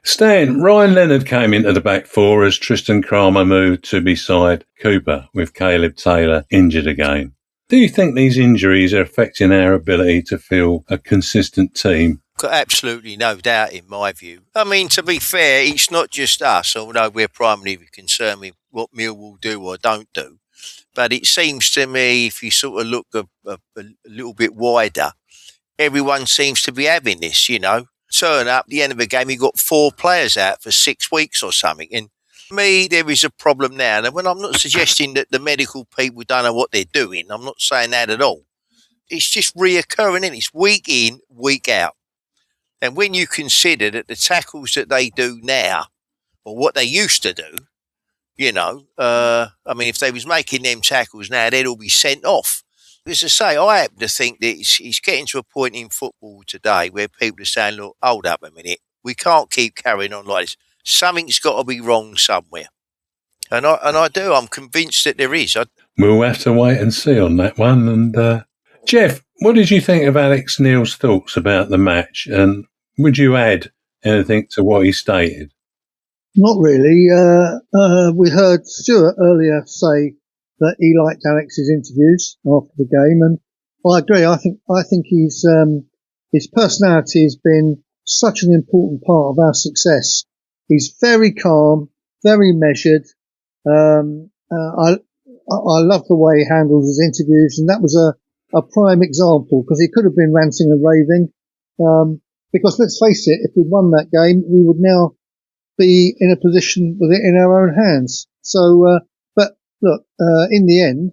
Stan, Ryan Leonard came into the back four as Tristan Kramer moved to beside Cooper with Caleb Taylor injured again. Do you think these injuries are affecting our ability to feel a consistent team? Absolutely no doubt, in my view. I mean, to be fair, it's not just us, although we're primarily concerned with what Millwall do or don't do. But it seems to me, if you sort of look a little bit wider, everyone seems to be having this, you know. Turn up, at the end of the game, you got 4 players out for 6 weeks or something. And for me, there is a problem now. And when I'm not suggesting that the medical people don't know what they're doing, I'm not saying that at all. It's just reoccurring, and it's week in, week out. And when you consider that the tackles that they do now, or what they used to do, you know, I mean, if they was making them tackles now, they'd all be sent off. As I say, I happen to think that it's getting to a point in football today where people are saying, look, hold up a minute. We can't keep carrying on like this. Something's got to be wrong somewhere. And I do. I'm convinced that there is. We'll have to wait and see on that one. And Jeff, what did you think of Alex Neil's thoughts about the match? And would you add anything to what he stated? Not really. We heard Stuart earlier say that he liked Alex's interviews after the game, and I agree. I think his personality has been such an important part of our success. He's very calm, very measured. I love the way he handles his interviews, and that was a prime example, because he could have been ranting and raving. Because let's face it, if we'd won that game, we would now be in a position with it in our own hands. So, but look, in the end,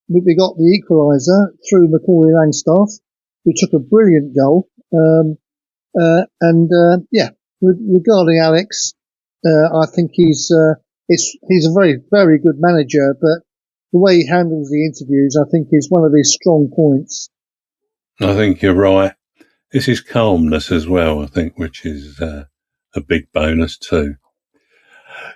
we got the equaliser through Macaulay Langstaff, who took a brilliant goal. Regarding Alex, I think he's a very, very good manager, but the way he handles the interviews, I think, is one of his strong points. I think you're right. It's his calmness as well, I think, which is a big bonus too.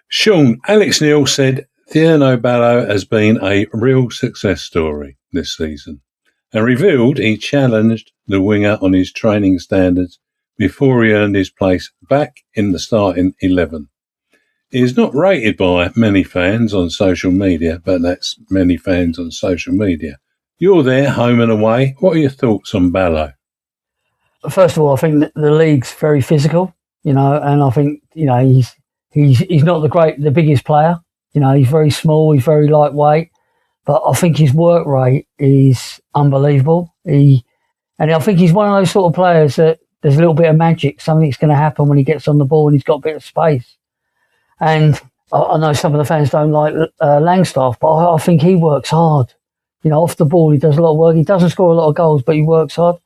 Sean, Alex Neil said Thierno Ballo has been a real success story this season and revealed he challenged the winger on his training standards before he earned his place back in the starting 11. He is not rated by many fans on social media, but that's many fans on social media. You're there, home and away. What are your thoughts on Ballo? First of all, I think that the league's very physical, you know, and I think, you know, he's not the biggest player. You know, he's very small, he's very lightweight, but I think his work rate is unbelievable. And I think he's one of those sort of players that there's a little bit of magic. Something's going to happen when he gets on the ball and he's got a bit of space. And I know some of the fans don't like Langstaff, but I think he works hard. You know, off the ball, he does a lot of work. He doesn't score a lot of goals, but he works hard.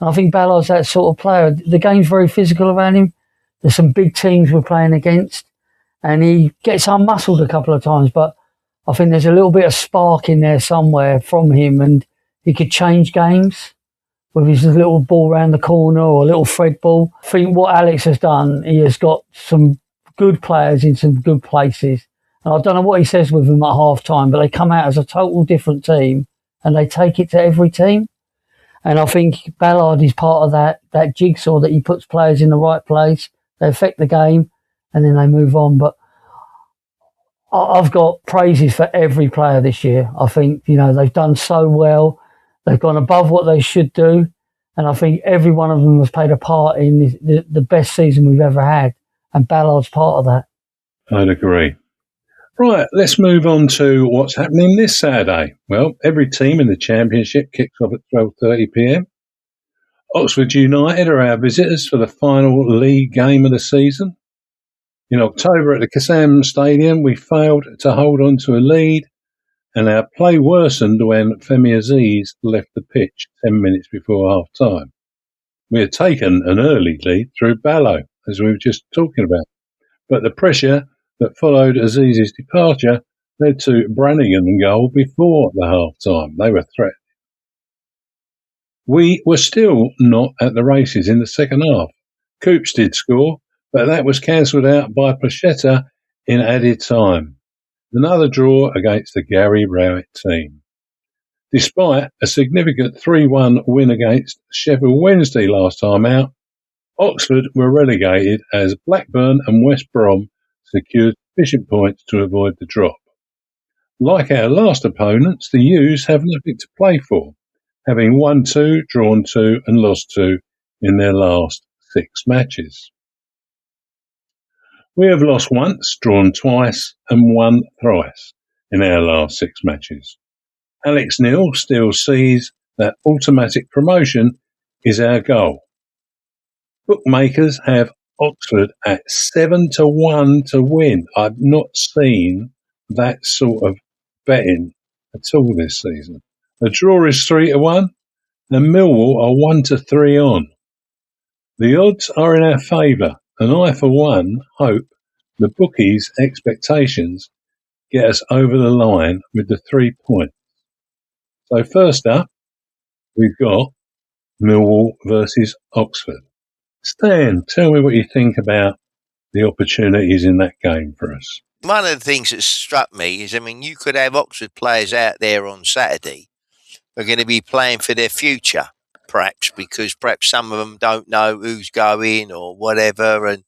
And I think Ballard's that sort of player. The game's very physical around him. There's some big teams we're playing against, and he gets unmuscled a couple of times, but I think there's a little bit of spark in there somewhere from him, and he could change games with his little ball around the corner or a little thread ball. I think what Alex has done, he has got some good players in some good places. And I don't know what he says with them at half time, but they come out as a total different team and they take it to every team. And I think Ballard is part of that jigsaw that he puts players in the right place. They affect the game and then they move on. But I've got praises for every player this year. I think, they've done so well. They've gone above what they should do. And I think every one of them has played a part in the best season we've ever had. And Ballard's part of that. I'd agree. Right, let's move on to what's happening this Saturday. Well, every team in the Championship kicks off at 12:30pm. Oxford United are our visitors for the final league game of the season. In October at the Kassam Stadium, we failed to hold on to a lead, and our play worsened when Femi Aziz left the pitch 10 minutes before half-time. We had taken an early lead through Ballo, as we were just talking about, but the pressure that followed Aziz's departure led to Brannigan goal before the half-time. They were threatened. We were still not at the races in the second half. Coops did score, but that was cancelled out by Plachetta in added time. Another draw against the Gary Rowett team. Despite a significant 3-1 win against Sheffield Wednesday last time out, Oxford were relegated as Blackburn and West Brom secured sufficient points to avoid the drop. Like our last opponents, the U's have nothing to play for, having won 2, drawn 2 and lost 2 in their last 6 matches. We have lost once, drawn twice and won thrice in our last 6 matches. Alex Neil still sees that automatic promotion is our goal. Bookmakers have Oxford at 7-1 to win. I've not seen that sort of betting at all this season. The draw is 3-1 and Millwall are 1-3 on. The odds are in our favour, and I, for one, hope the bookies' expectations get us over the line with the 3 points. So first up, we've got Millwall versus Oxford. Stan, tell me what you think about the opportunities in that game for us. One of the things that struck me is, you could have Oxford players out there on Saturday who are going to be playing for their future, perhaps, because perhaps some of them don't know who's going or whatever, and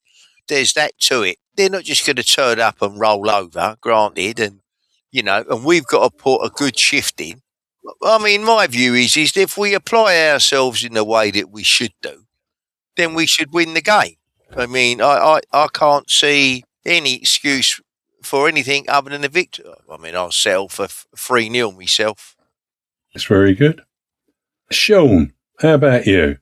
there's that to it. They're not just going to turn up and roll over, granted, and we've got to put a good shift in. My view is if we apply ourselves in the way that we should do, then we should win the game. I can't see any excuse for anything other than a victory. I'll settle for 3-0 myself. That's very good. Sean, how about you?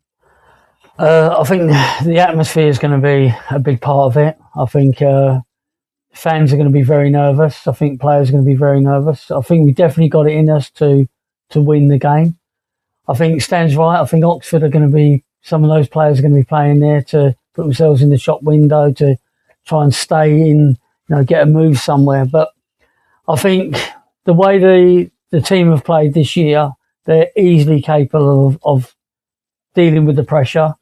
I think the atmosphere is going to be a big part of it. I think fans are going to be very nervous. I think players are going to be very nervous. I think we definitely got it in us to win the game. I think Stan's right. I think Oxford are going to be, some of those players are going to be playing there to put themselves in the shop window to try and stay in, get a move somewhere. But I think the way the team have played this year, they're easily capable of dealing with the pressure.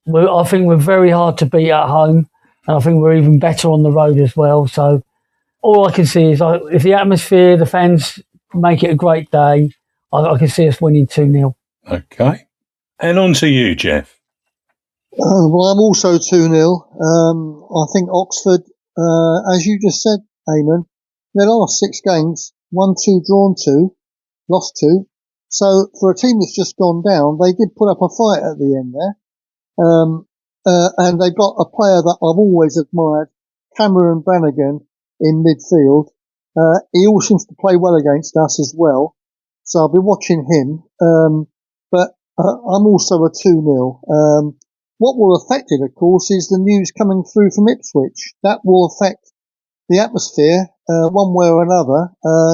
I think we're very hard to beat at home, and I think we're even better on the road as well. So all I can see is if the atmosphere, the fans make it a great day, I can see us winning 2-0. Okay. And on to you, Jeff. Well, I'm also 2-0. I think Oxford, as you just said, Eamonn, their last 6 games, won 2, drawn 2, lost 2. So for a team that's just gone down, they did put up a fight at the end there. And they've got a player that I've always admired, Cameron Brannigan, in midfield. He always seems to play well against us as well. So I'll be watching him. But I'm also a 2-0. What will affect it, of course, is the news coming through from Ipswich. That will affect the atmosphere one way or another.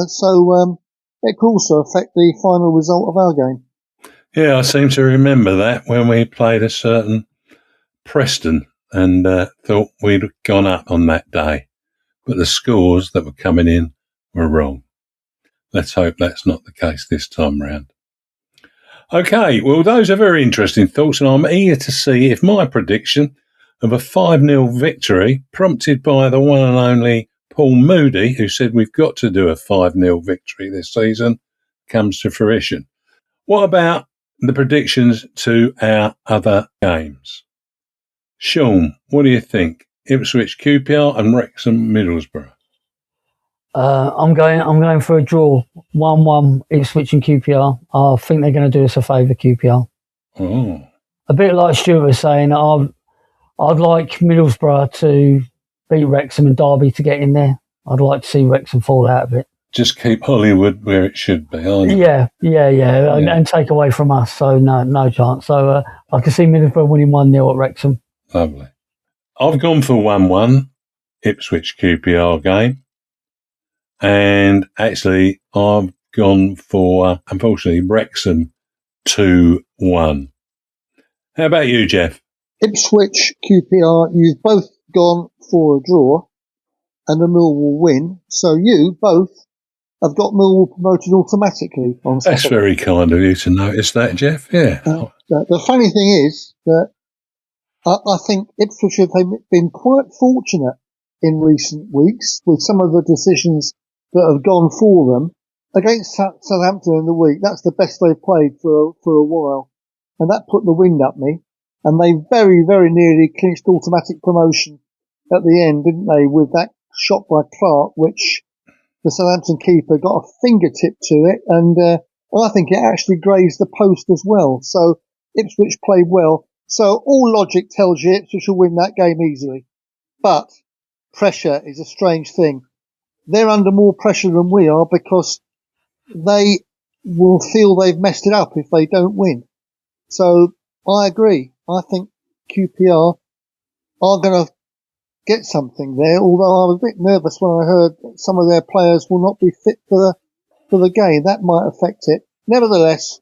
So it could also affect the final result of our game. Yeah, I seem to remember that when we played a certain Preston and thought we'd gone up on that day. But the scores that were coming in were wrong. Let's hope that's not the case this time round. Okay, well, those are very interesting thoughts, and I'm eager to see if my prediction of a 5-0 victory, prompted by the one and only Paul Moody, who said we've got to do a 5-0 victory this season, comes to fruition. What about the predictions to our other games? Sean, what do you think? Ipswich QPR and Wrexham Middlesbrough. I'm going for a draw. 1-1 Ipswich and QPR. I think they're going to do us a favour, QPR. Oh. A bit like Stuart was saying, I'd like Middlesbrough to beat Wrexham and Derby to get in there. I'd like to see Wrexham fall out of it. Just keep Hollywood where it should be, aren't you? Yeah. And take away from us. So no chance. So I can see Middlesbrough winning 1-0 at Wrexham. Lovely. I've gone for 1-1 Ipswich QPR game. And actually, I've gone for, unfortunately, Wrexham 2-1. How about you, Jeff? Ipswich, QPR, you've both gone for a draw and a Millwall win. So you both have got Millwall promoted automatically. That's very kind of you to notice that, Jeff. Yeah. The funny thing is that I think Ipswich have been quite fortunate in recent weeks with some of the decisions that have gone for them. Against Southampton in the week, that's the best they've played for a while. And that put the wind up me. And they very, very nearly clinched automatic promotion at the end, didn't they, with that shot by Clark, which the Southampton keeper got a fingertip to it. And I think it actually grazed the post as well. So Ipswich played well. So all logic tells you Ipswich will win that game easily. But pressure is a strange thing. They're under more pressure than we are because they will feel they've messed it up if they don't win. So I agree. I think QPR are going to get something there, although I was a bit nervous when I heard that some of their players will not be fit for the game. That might affect it. Nevertheless,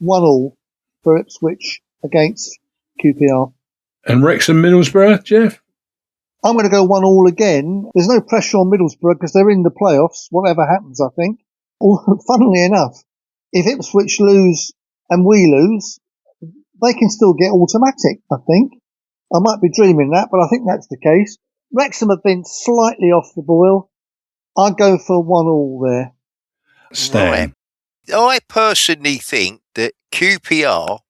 1-1 for Ipswich against QPR. And Wrexham Middlesbrough, Jeff? I'm going to go 1-1 again. There's no pressure on Middlesbrough because they're in the playoffs, whatever happens, I think. Funnily enough, if Ipswich lose and we lose, they can still get automatic, I think. I might be dreaming that, but I think that's the case. Wrexham have been slightly off the boil. I'd go for 1-1 there. Stan. I personally think that QPR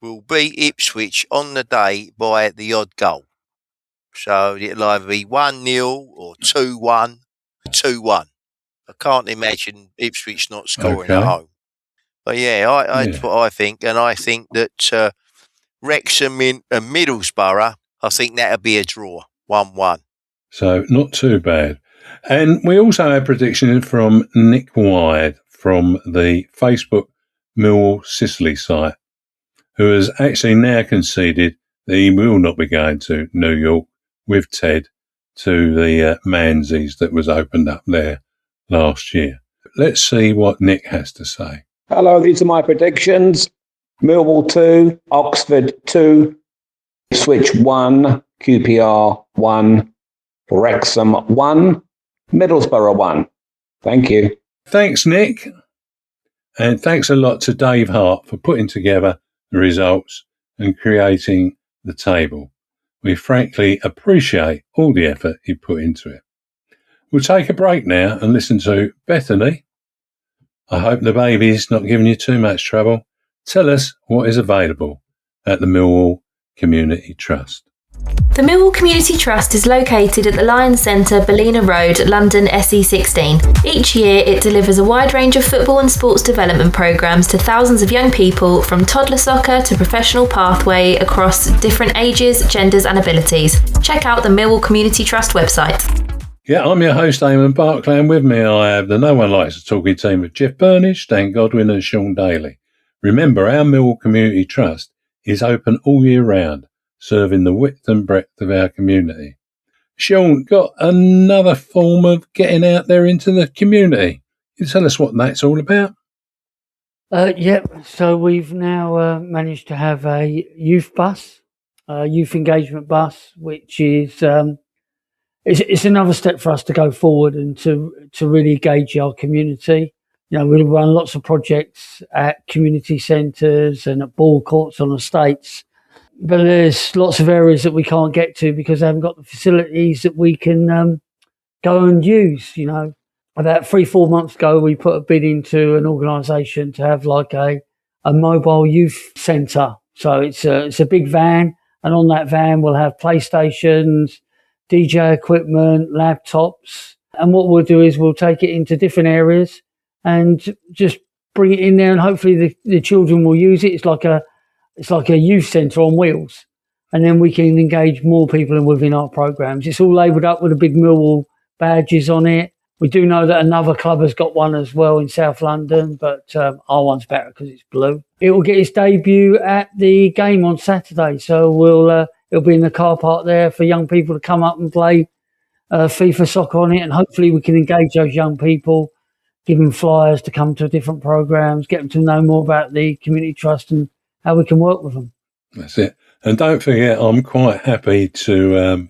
will beat Ipswich on the day by the odd goal. So it'll either be 1-0 or 2-1, 2-1. I can't imagine Ipswich not scoring at home. But that's what I think. And I think that Wrexham and Middlesbrough, I think that'll be a draw, 1-1. So not too bad. And we also had prediction from Nick Wide from the Facebook Millwall Sicily site, who has actually now conceded that he will not be going to New York with Ted to the Manzies that was opened up there last year. Let's see what Nick has to say. Hello, these are my predictions. Millwall 2, Oxford 2, Ipswich 1, QPR 1, Wrexham 1, Middlesbrough 1. Thank you. Thanks, Nick. And thanks a lot to Dave Hart for putting together the results and creating the table. We frankly appreciate all the effort he put into it. We'll take a break now and listen to Bethany. I hope the baby's not giving you too much trouble. Tell us what is available at the Millwall Community Trust. The Millwall Community Trust is located at the Lions Centre, Ballina Road, London SE16. Each year it delivers a wide range of football and sports development programmes to thousands of young people from toddler soccer to professional pathway across different ages, genders and abilities. Check out the Millwall Community Trust website. Yeah, I'm your host, Eamonn Barclay, and with me I have the No One Likes Talkin team of Jeff Burnige, Stan Godwin and Sean Daly. Remember, our Millwall Community Trust is open all year round, serving the width and breadth of our community. Sean, got another form of getting out there into the community. Can you tell us what that's all about? So we've now managed to have a youth bus, youth engagement bus, which is it's another step for us to go forward and to really engage our community. You know, we run lots of projects at community centres and at ball courts on estates, but there's lots of areas that we can't get to because they haven't got the facilities that we can go and use. You know, about 3-4 months ago, we put a bid into an organisation to have like a mobile youth centre. So it's a big van, and on that van we'll have PlayStations, DJ equipment, laptops, And what we'll do is we'll take it into different areas and just bring it in there, and hopefully the children will use it. It's like a youth centre on wheels. And then we can engage more people within our programmes. It's all labelled up with the big Millwall badges on it. We do know that another club has got one as well in South London, but our one's better because it's blue. It will get its debut at the game on Saturday, so it'll be in the car park there for young people to come up and play FIFA soccer on it, and hopefully we can engage those young people, give them flyers to come to different programmes, get them to know more about the Community Trust and how we can work with them. That's it. And don't forget, I'm quite happy to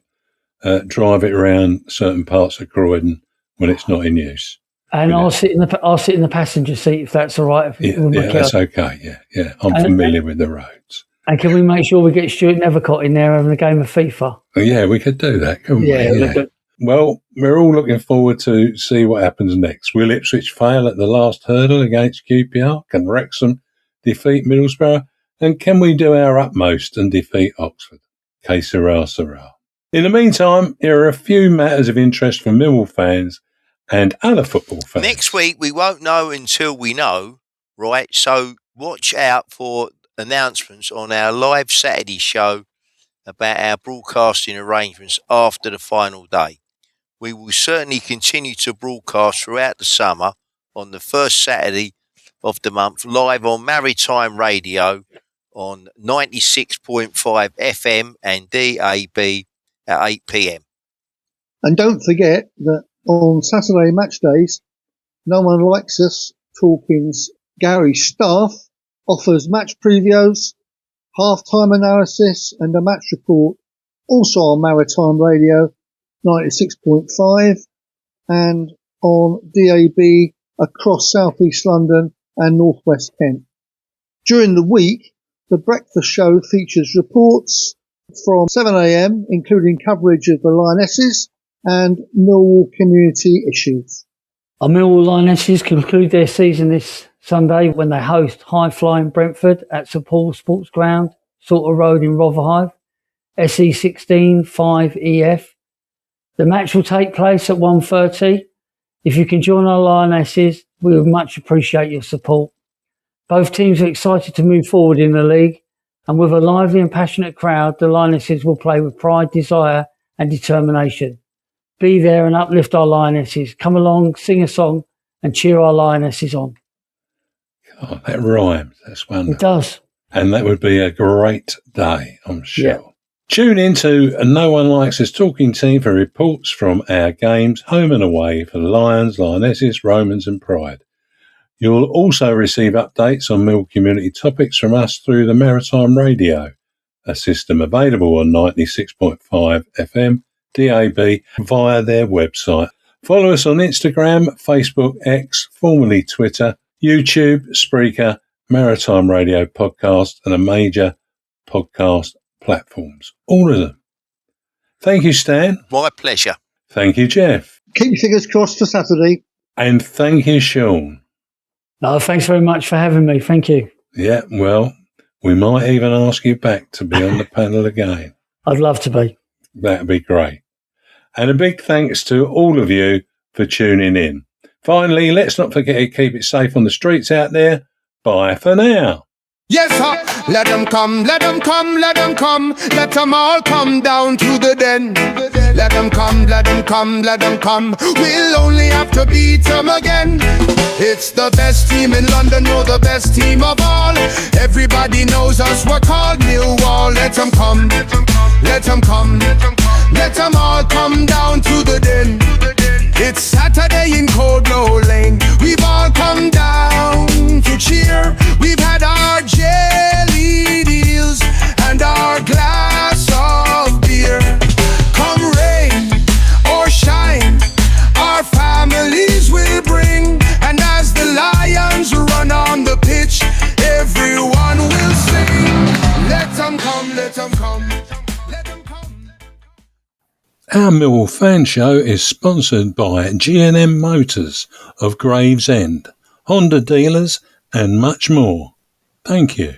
drive it around certain parts of Croydon when it's not in use. And I'll sit in the passenger seat if that's all right. That's okay. Yeah. I'm familiar with the roads. And can we make sure we get Stuart Nethercott in there having a game of FIFA? Yeah, we could do that, couldn't we? Yeah. Well, we're all looking forward to see what happens next. Will Ipswich fail at the last hurdle against QPR? Can Wrexham defeat Middlesbrough? And can we do our utmost and defeat Oxford? Que sera, sera. In the meantime, here are a few matters of interest for Millwall fans and other football fans. Next week, we won't know until we know, right? So watch out for announcements on our live Saturday show about our broadcasting arrangements after the final day. We will certainly continue to broadcast throughout the summer on the first Saturday of the month, live on Maritime Radio on 96.5 FM and DAB at 8 p.m. And don't forget that on Saturday match days, No One Likes Us Talkin's Gary staff offers match previews, half-time analysis and a match report, also on Maritime Radio 96.5 and on DAB across South East London and North West Kent. During the week, the breakfast show features reports from 7 a.m, including coverage of the Lionesses and Millwall community issues. Our Millwall Lionesses conclude their season this Sunday when they host high-flying Brentford at St Paul's Sports Ground, Salter Road in Rotherhithe, SE16 5EF. The match will take place at 1:30. If you can join our Lionesses, we would much appreciate your support. Both teams are excited to move forward in the league, and with a lively and passionate crowd, the Lionesses will play with pride, desire and determination. Be there and uplift our Lionesses. Come along, sing a song and cheer our Lionesses on. Oh, that rhymes. That's wonderful. It does. And that would be a great day, I'm sure. Yeah. Tune in to No One Likes Us Talking team for reports from our games, home and away, for the Lions, Lionesses, Romans and Pride. You'll also receive updates on Millwall community topics from us through the Maritime Radio, a system available on 96.5 FM, DAB, via their website. Follow us on Instagram, Facebook, X, formerly Twitter, YouTube, Spreaker, Maritime Radio Podcast, and a major podcast platforms. All of them. Thank you, Stan. My pleasure. Thank you, Jeff. Keep your fingers crossed for Saturday. And thank you, Sean. No, thanks very much for having me. Thank you. Yeah, well, we might even ask you back to be on the panel again. I'd love to be. That'd be great. And a big thanks to all of you for tuning in. Finally, let's not forget to keep it safe on the streets out there. Bye for now. Yes, sir. Let them come, let them come, let them come. Let them all come down to the den. Let them come, let them come, let them come. We'll only have to beat them again. It's the best team in London, no, the best team of all. Everybody knows us, we're called Millwall. Let them come, let them come, let them all come down to the den. It's Saturday in Coldblow Lane. We've all come down to cheer. We've had our jelly deals and our glass of beer. Come rain or shine, our families will bring. And as the Lions run on the pitch, everyone will sing. Let them come, let them come. Our Millwall Fans Show is sponsored by G&M Motors of Gravesend, Honda dealers and much more. Thank you.